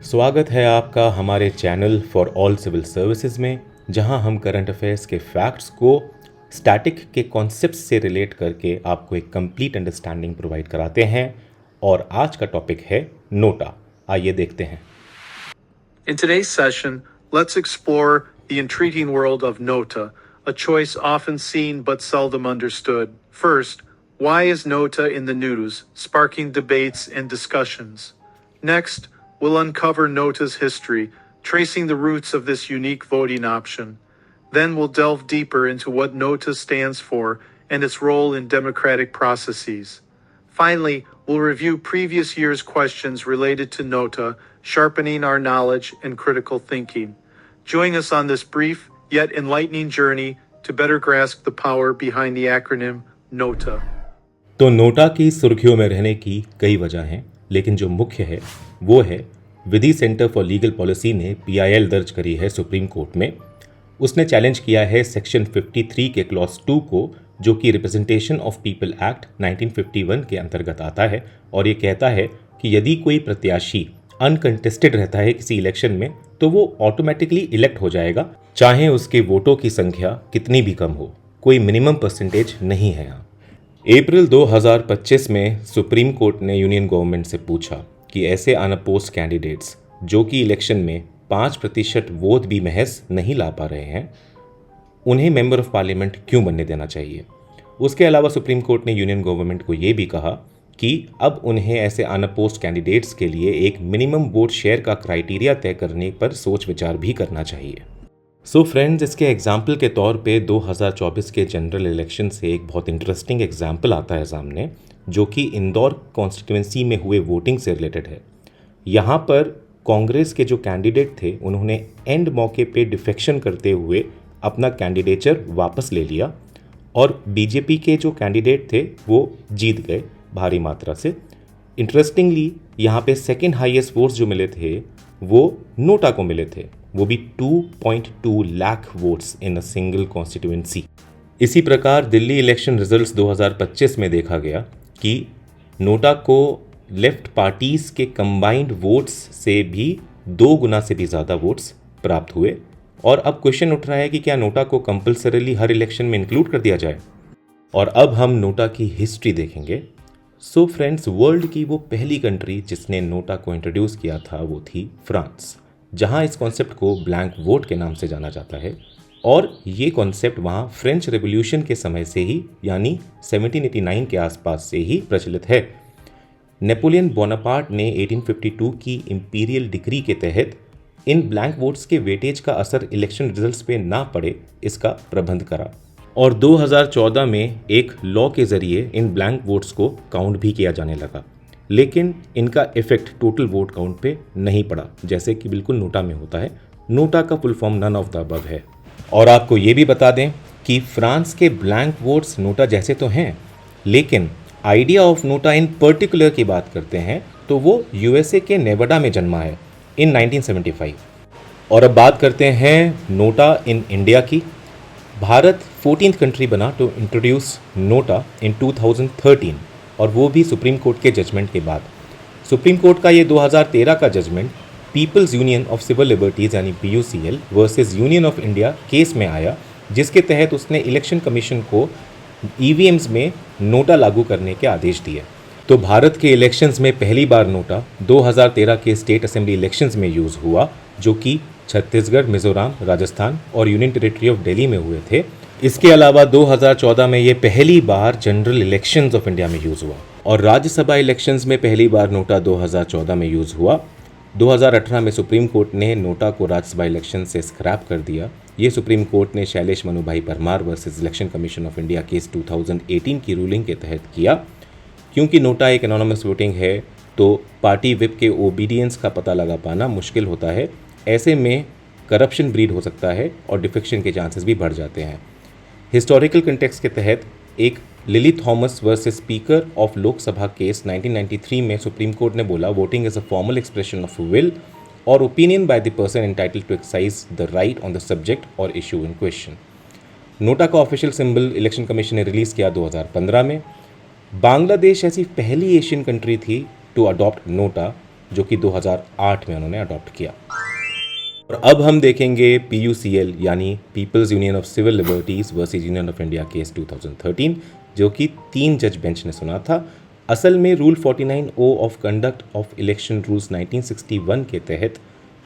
स्वागत है आपका हमारे channel for all civil services में, जहां हम करंट अफेयर्स के फैक्ट्स को स्टैटिक के कॉन्सेप्ट से रिलेट करके आपको एक कंप्लीट अंडरस्टैंडिंग प्रोवाइड कराते हैं। और आज का टॉपिक है नोटा। आइए देखते हैं। In today's session, let's explore the intriguing world of nota, a choice often seen but seldom understood. First, why is nota in the news, sparking debates and discussions? Next, we'll uncover nota's history, tracing the roots of this unique voting option. Then we'll delve deeper into what nota stands for and its role in democratic processes. Finally, we'll review previous year's questions related to nota, sharpening our knowledge and critical thinking. Join us on this brief yet enlightening journey to better grasp the power behind the acronym NOTA. तो NOTA की सुर्खियों में रहने की कई वजह हैं, लेकिन जो मुख्य है वो है विधि सेंटर फॉर लीगल पॉलिसी ने PIL दर्ज करी है सुप्रीम कोर्ट में। उसने चैलेंज किया है सेक्शन 53 के क्लॉज 2 को, जो कि रिप्रेजेंटेशन ऑफ पीपल एक्ट 1951 के अंतर्गत आता है, और ये कहता है कि यदि कोई प्रत्याशी अनकंटेस्टेड रहता है किसी इलेक्शन में तो वो ऑटोमेटिकली इलेक्ट हो जाएगा, चाहे उसके वोटों की संख्या कितनी भी कम हो। कोई मिनिमम परसेंटेज नहीं है यहाँ। अप्रैल 2025 में सुप्रीम कोर्ट ने यूनियन गवर्नमेंट से पूछा कि ऐसे अनअपोज्ड कैंडिडेट्स जो कि इलेक्शन में 5% वोट भी महज नहीं ला पा रहे हैं, उन्हें मेंबर ऑफ पार्लियामेंट क्यों बनने देना चाहिए। उसके अलावा सुप्रीम कोर्ट ने यूनियन गवर्नमेंट को ये भी कहा कि अब उन्हें ऐसे अनअपोज्ड कैंडिडेट्स के लिए एक मिनिमम वोट शेयर का क्राइटेरिया तय करने पर सोच विचार भी करना चाहिए। सो फ्रेंड्स, इसके एग्जाम्पल के तौर पे 2024 के जनरल इलेक्शन से एक बहुत इंटरेस्टिंग एग्जाम्पल आता है सामने, जो कि इंदौर कॉन्स्टिट्यूंसी में हुए वोटिंग से रिलेटेड है। यहाँ पर कांग्रेस के जो कैंडिडेट थे उन्होंने एंड मौके पे डिफेक्शन करते हुए अपना कैंडिडेचर वापस ले लिया, और बीजेपी के जो कैंडिडेट थे वो जीत गए भारी मात्रा से। इंटरेस्टिंगली यहाँ पे सेकेंड हाईएस्ट वोट्स जो मिले थे वो नोटा को मिले थे, वो भी 2.2 lakh votes in a single constituency. इसी प्रकार दिल्ली इलेक्शन रिजल्ट्स 2025 में देखा गया कि नोटा को लेफ्ट पार्टीज के कंबाइंड वोट्स से भी 2 गुना से भी ज़्यादा वोट्स प्राप्त हुए। और अब क्वेश्चन उठ रहा है कि क्या नोटा को कंपल्सरीली हर इलेक्शन में इंक्लूड कर दिया जाए। और अब हम नोटा की हिस्ट्री देखेंगे। सो फ्रेंड्स, वर्ल्ड की वो पहली कंट्री जिसने नोटा को इंट्रोड्यूस किया था वो थी फ्रांस, जहां इस कॉन्सेप्ट को ब्लैंक वोट के नाम से जाना जाता है। और ये कॉन्सेप्ट वहाँ फ्रेंच रेवोल्यूशन के समय से ही, यानी 1789 के आसपास से ही प्रचलित है। नेपोलियन बोनापार्ट ने 1852 की इंपीरियल डिक्री के तहत इन ब्लैंक वोट्स के वेटेज का असर इलेक्शन रिजल्ट्स पे ना पड़े, इसका प्रबंध करा। और 2014 में एक लॉ के ज़रिए इन ब्लैंक वोट्स को काउंट भी किया जाने लगा, लेकिन इनका इफेक्ट टोटल वोट काउंट पे नहीं पड़ा, जैसे कि बिल्कुल नोटा में होता है। नोटा का full form none of the above है। और आपको ये भी बता दें कि फ्रांस के ब्लैंक वोट्स नोटा जैसे तो हैं, लेकिन idea of NOTA in particular की बात करते हैं तो वो USA के नेवाडा में जन्मा है इन 1975। और अब बात करते हैं नोटा इन इंडिया की। भारत 14th कंट्री बना टू इंट्रोड्यूस नोटा इन 2013, और वो भी सुप्रीम कोर्ट के जजमेंट के बाद। सुप्रीम कोर्ट का ये 2013 का judgement people's union of civil liberties यानी PUCL versus union of India case में आया, जिसके तहत उसने इलेक्शन कमीशन को EVMs में नोटा लागू करने के आदेश दिए। तो भारत के इलेक्शंस में पहली बार नोटा 2013 के स्टेट असेंबली इलेक्शंस में यूज़ हुआ, जो कि छत्तीसगढ़, मिजोरम, राजस्थान और यूनियन टेरिटरी ऑफ दिल्ली में हुए थे। इसके अलावा 2014 में ये पहली बार जनरल इलेक्शंस ऑफ इंडिया में यूज़ हुआ, और राज्यसभा इलेक्शंस में पहली बार नोटा 2014 में यूज़ हुआ। 2018 में सुप्रीम कोर्ट ने नोटा को राज्यसभा इलेक्शन से स्क्रैप कर दिया। ये सुप्रीम कोर्ट ने Shailesh Manubhai Parmar versus election commission of India case 2018 की रूलिंग के तहत किया। क्योंकि नोटा एक एनोनिमस वोटिंग है तो पार्टी विप के ओबीडियंस का पता लगा पाना मुश्किल होता है। ऐसे में करप्शन ब्रीड हो सकता है और डिफेक्शन के चांसेस भी बढ़ जाते हैं। हिस्टोरिकल कंटेक्स्ट के तहत एक Lily Thomas versus speaker of Lok Sabha case 1993 में सुप्रीम कोर्ट ने बोला voting is a formal expression of will और opinion by the person entitled to exercise the right on the subject और इशू इन क्वेश्चन। नोटा का official symbol election commission ने release किया 2015 में। बांग्लादेश ऐसी पहली एशियन कंट्री थी टू अडॉप्ट नोटा, जो कि 2008 में उन्होंने अडॉप्ट किया। और अब हम देखेंगे PUCL यानी people's union of civil liberties versus union of India case 2013, जो कि 3 जज बेंच ने सुना था। असल में rule 49O of conduct of election rules 1961 के तहत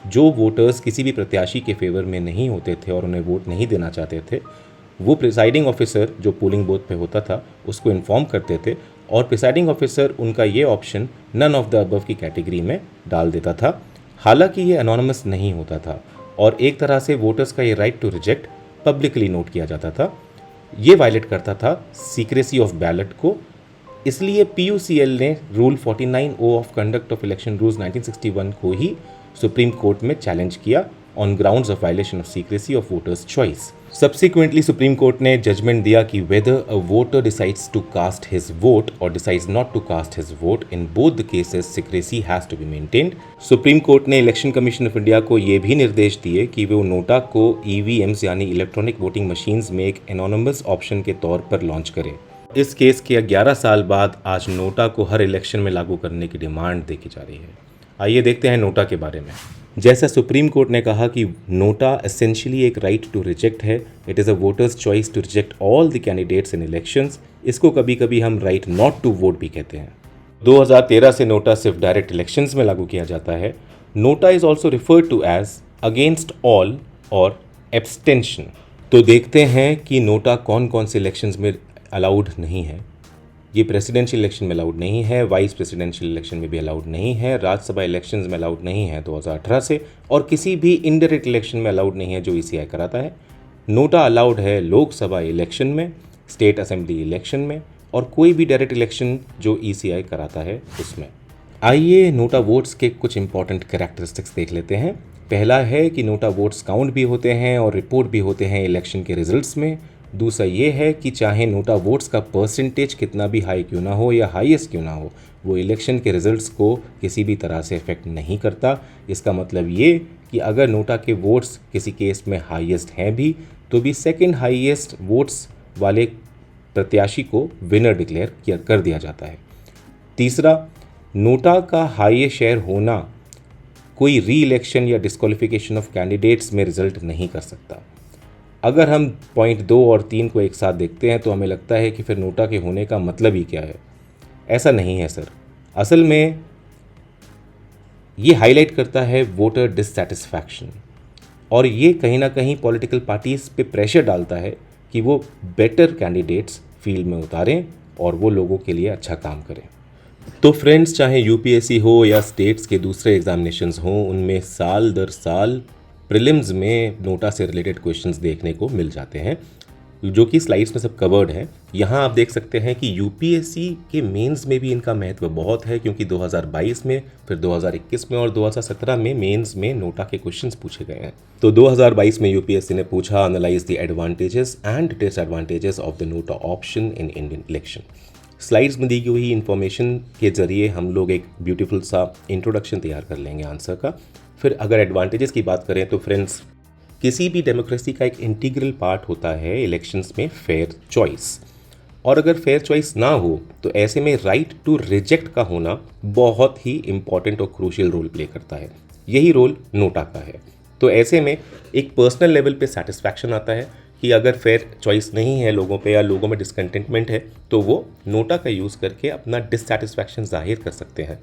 जो वोटर्स किसी भी प्रत्याशी के फेवर में नहीं होते थे और उन्हें वोट नहीं देना चाहते थे, वो प्रिसाइडिंग ऑफिसर जो पोलिंग बूथ पे होता था उसको इन्फॉर्म करते थे और प्रिसाइडिंग ऑफिसर उनका ये option none of the above की कैटेगरी में डाल देता था। हालांकि ये अनोनिमस नहीं होता था और एक तरह से वोटर्स का ये right to reject publicly note किया जाता था। ये वायलेट करता था सीक्रेसी ऑफ बैलेट को। इसलिए PUCL ने rule 49O of conduct of election rules 1961 को ही सुप्रीम कोर्ट में चैलेंज किया on grounds of violation of secrecy of voters choice. Subsequently supreme court ने जजमेंट दिया कि whether a voter decides to cast his vote और decides not to cast his vote, in both the cases secrecy has to be maintained. Supreme court ने election commission of India को ये भी निर्देश दिए कि वो नोटा को EVMs यानी इलेक्ट्रॉनिक वोटिंग मशीन्स में एक एनोनिमस ऑप्शन के तौर पर लॉन्च करे। इस केस के 11 साल बाद आज नोटा को हर इलेक्शन में लागू करने की डिमांड देखी जा रही है। आइए देखते हैं नोटा के बारे में। जैसा सुप्रीम कोर्ट ने कहा कि नोटा एसेंशियली एक राइट टू रिजेक्ट है, it is a voter's choice to reject all the candidates in elections. इसको कभी कभी हम राइट नॉट टू वोट भी कहते हैं। 2013 से नोटा सिर्फ डायरेक्ट इलेक्शंस में लागू किया जाता है। NOTA is also referred to as against all और एब्सटेंशन। तो देखते हैं कि नोटा कौन कौन से इलेक्शंस में अलाउड नहीं है। ये प्रेसिडेंशियल इलेक्शन में अलाउड नहीं है, वाइस प्रेसिडेंशियल इलेक्शन में भी अलाउड नहीं है, राज्यसभा इलेक्शंस में अलाउड नहीं है 2018 से, और किसी भी इनडायरेक्ट इलेक्शन में अलाउड नहीं है जो ECI कराता है। नोटा अलाउड है लोकसभा इलेक्शन में, स्टेट असेंबली इलेक्शन में और कोई भी डायरेक्ट इलेक्शन जो ECI कराता है उसमें। आइए नोटा वोट्स के कुछ इंपॉर्टेंट कैरेक्टरिस्टिक्स देख लेते हैं। पहला है कि नोटा वोट्स काउंट भी होते हैं और रिपोर्ट भी होते हैं इलेक्शन के रिजल्ट्स में। दूसरा ये है कि चाहे नोटा वोट्स का परसेंटेज कितना भी हाई क्यों ना हो या हाईएस्ट क्यों ना हो, वो इलेक्शन के रिजल्ट्स को किसी भी तरह से इफेक्ट नहीं करता। इसका मतलब ये कि अगर नोटा के वोट्स किसी केस में हाईएस्ट हैं भी तो भी सेकंड हाईएस्ट वोट्स वाले प्रत्याशी को विनर डिक्लेयर कर दिया जाता है। तीसरा, नोटा का हाईएस्ट शेयर होना कोई री इलेक्शन या डिस्क्वालिफिकेशन ऑफ कैंडिडेट्स में रिजल्ट नहीं कर सकता। अगर हम पॉइंट 2 और 3 को एक साथ देखते हैं तो हमें लगता है कि फिर नोटा के होने का मतलब ही क्या है। ऐसा नहीं है सर। असल में ये हाईलाइट करता है वोटर डिससैटिस्फैक्शन और ये कहीं ना कहीं पॉलिटिकल पार्टीज पे प्रेशर डालता है कि वो बेटर कैंडिडेट्स फील्ड में उतारें और वो लोगों के लिए अच्छा काम करें। तो फ्रेंड्स, चाहे UPSC हो या स्टेट्स के दूसरे एग्जामिनेशंस हों, उनमें साल दर साल प्रीलिम्स में नोटा से रिलेटेड क्वेश्चंस देखने को मिल जाते हैं, जो कि स्लाइड्स में सब कवर्ड है। यहाँ आप देख सकते हैं कि UPSC के मेंस में भी इनका महत्व बहुत है, क्योंकि 2022 में, फिर 2021 में और 2017 में मेंस में नोटा के क्वेश्चंस पूछे गए हैं। तो 2022 में UPSC ने पूछा, analyse the advantages and disadvantages of the NOTA option in Indian election. Slides में दी गई हुई इन्फॉर्मेशन के जरिए हम लोग एक ब्यूटीफुल सा इंट्रोडक्शन तैयार कर लेंगे आंसर का। फिर अगर एडवांटेजेस की बात करें तो फ्रेंड्स, किसी भी डेमोक्रेसी का एक इंटीग्रल पार्ट होता है इलेक्शंस में फेयर चॉइस, और अगर फेयर चॉइस ना हो तो ऐसे में राइट टू रिजेक्ट का होना बहुत ही इंपॉर्टेंट और क्रूशियल रोल प्ले करता है। यही रोल नोटा का है। तो ऐसे में एक पर्सनल लेवल पे सेटिस्फैक्शन आता है कि अगर फेयर चॉइस नहीं है लोगों पे या लोगों में डिसकंटेंटमेंट है तो वो नोटा का यूज़ करके अपना डिससैटिस्फैक्शन जाहिर कर सकते हैं।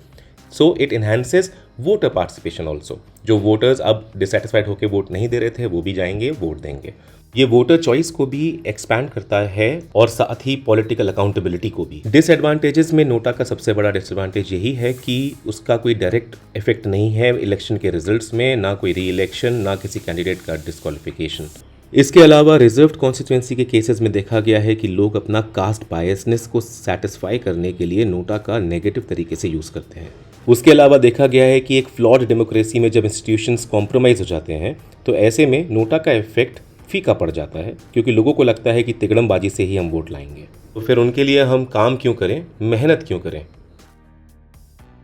So it enhances voter participation also. जो वोटर्स अब डिससेटिस्फाइड होकर वोट नहीं दे रहे थे वो भी जाएंगे, वोट देंगे। ये वोटर चॉइस को भी एक्सपैंड करता है और साथ ही पॉलिटिकल अकाउंटेबिलिटी को भी। डिसएडवांटेजेस में नोटा का सबसे बड़ा डिसएडवांटेज यही है कि उसका कोई डायरेक्ट इफेक्ट नहीं है इलेक्शन के रिजल्ट्स में, ना कोई री इलेक्शन, ना किसी कैंडिडेट का डिस्क्वालिफिकेशन। इसके अलावा रिजर्व्ड कॉन्स्टिट्यूएंसी के केसेस में देखा गया है कि लोग अपना कास्ट बायसनेस को सेटिस्फाई करने के लिए नोटा का नेगेटिव तरीके से यूज़ करते हैं। उसके अलावा देखा गया है कि एक फ्लॉड डेमोक्रेसी में जब इंस्टीट्यूशंस कॉम्प्रोमाइज़ हो जाते हैं तो ऐसे में नोटा का इफेक्ट फीका पड़ जाता है, क्योंकि लोगों को लगता है कि तिकड़मबाजी से ही हम वोट लाएंगे। तो फिर उनके लिए हम काम क्यों करें, मेहनत क्यों करें।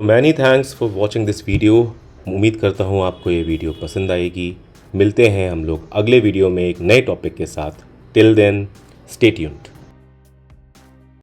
Many thanks for watching this video. उम्मीद करता हूँ आपको ये वीडियो पसंद आएगी। मिलते हैं हम लोग अगले वीडियो में एक नए टॉपिक के साथ। Till then, stay tuned.